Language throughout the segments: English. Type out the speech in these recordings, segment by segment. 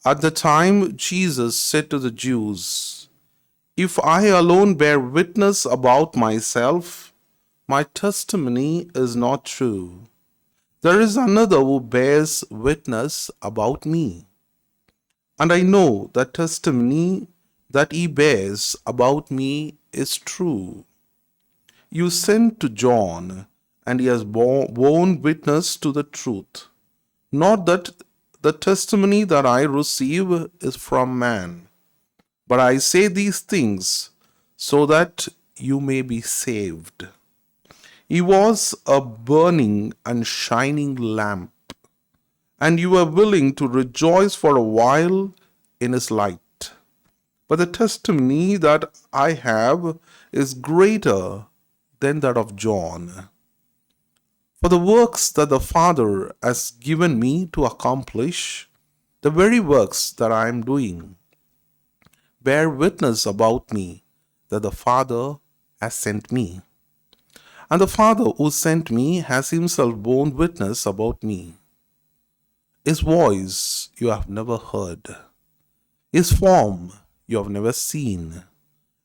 At the time, Jesus said to the Jews, "If I alone bear witness about myself, my testimony is not true. There is another who bears witness about me. And I know that testimony that he bears about me is true. You sent to John, and he has borne witness to the truth. Not that the testimony that I receive is from man, but I say these things so that you may be saved." He was a burning and shining lamp, and you were willing to rejoice for a while in his light. But the testimony that I have is greater than that of John. For the works that the Father has given me to accomplish, the very works that I am doing, bear witness about me that the Father has sent me. And the Father who sent me has himself borne witness about me. His voice you have never heard, his form you have never seen,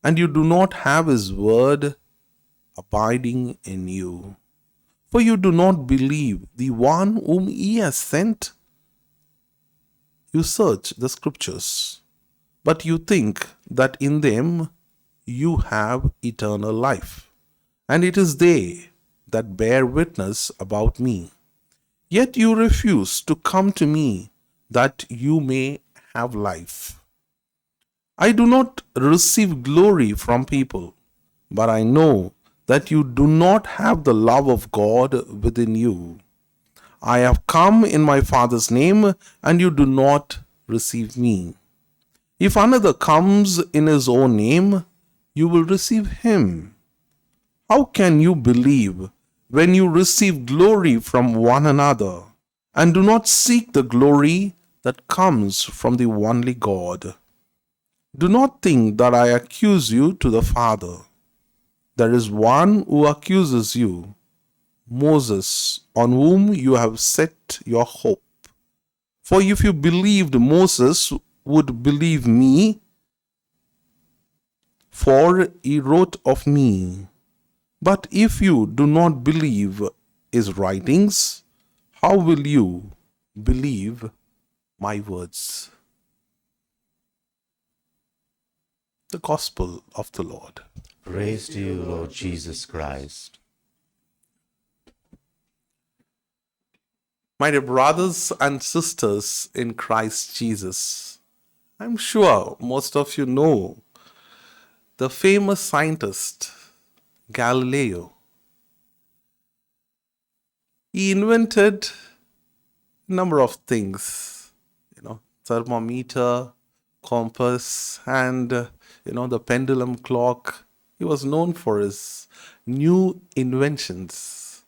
and you do not have his word abiding in you. For you do not believe the one whom he has sent. You search the scriptures, but you think that in them you have eternal life, and it is they that bear witness about me. Yet you refuse to come to me that you may have life. I do not receive glory from people, but I know that you do not have the love of God within you. I have come in my Father's name, and you do not receive me. If another comes in his own name, you will receive him. How can you believe when you receive glory from one another, and do not seek the glory that comes from the only God? Do not think that I accuse you to the Father. There is one who accuses you, Moses, on whom you have set your hope. For if you believed Moses, would believe me, for he wrote of me. But if you do not believe his writings, how will you believe my words? The Gospel of the Lord. Praise to you, Lord Jesus Christ. My dear brothers and sisters in Christ Jesus, I'm sure most of you know the famous scientist Galileo. He invented a number of things, thermometer, compass, and the pendulum clock. He was known for his new inventions.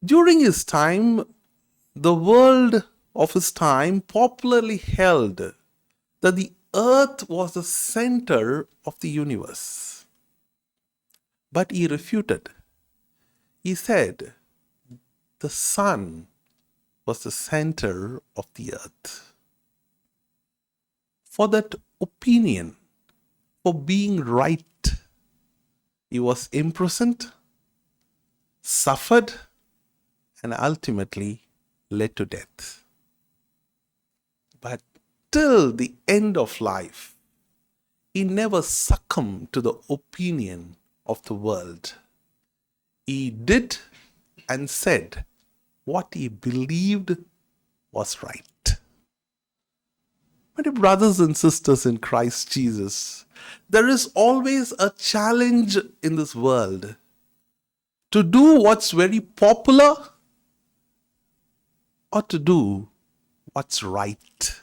During his time, the world of his time popularly held that the earth was the center of the universe. But he refuted. He said the sun was the center of the earth. For that opinion, for being right, he was imprisoned, suffered, and ultimately led to death. But till the end of life, he never succumbed to the opinion of the world. He did and said what he believed was right. My dear brothers and sisters in Christ Jesus, there is always a challenge in this world to do what's very popular or to do what's right.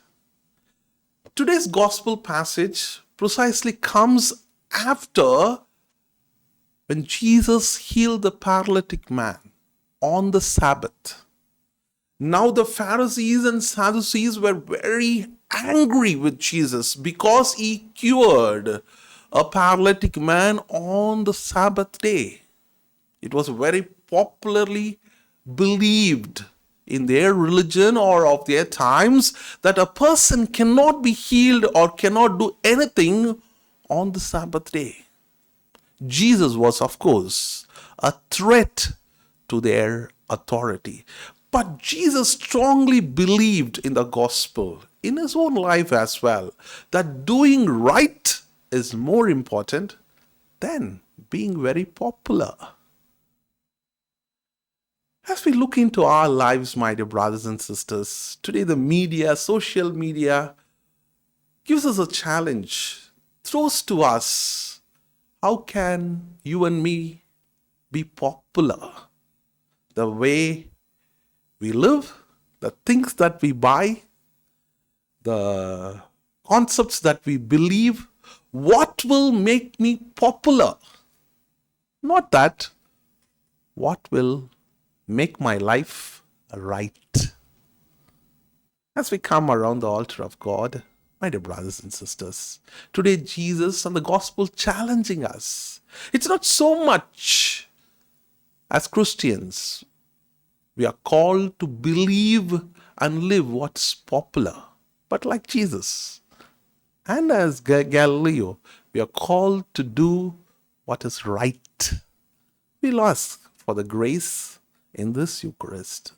Today's gospel passage precisely comes after when Jesus healed the paralytic man on the Sabbath. Now the Pharisees and Sadducees were very angry with Jesus because he cured a paralytic man on the Sabbath day. It was very popularly believed in their religion or of their times that a person cannot be healed or cannot do anything on the Sabbath day. Jesus was, of course, a threat to their authority. But Jesus strongly believed in the gospel, in his own life as well, that doing right is more important than being very popular. As we look into our lives, my dear brothers and sisters, today the media, social media, gives us a challenge, throws to us, how can you and me be popular? The way we live, the things that we buy, the concepts that we believe, what will make me popular? Not that, what will make my life right? As we come around the altar of God, my dear brothers and sisters, today Jesus and the gospel challenging us. It's not so much as Christians, we are called to believe and live what's popular. But like Jesus and as Galileo, we are called to do what is right. We'll ask for the grace in this Eucharist.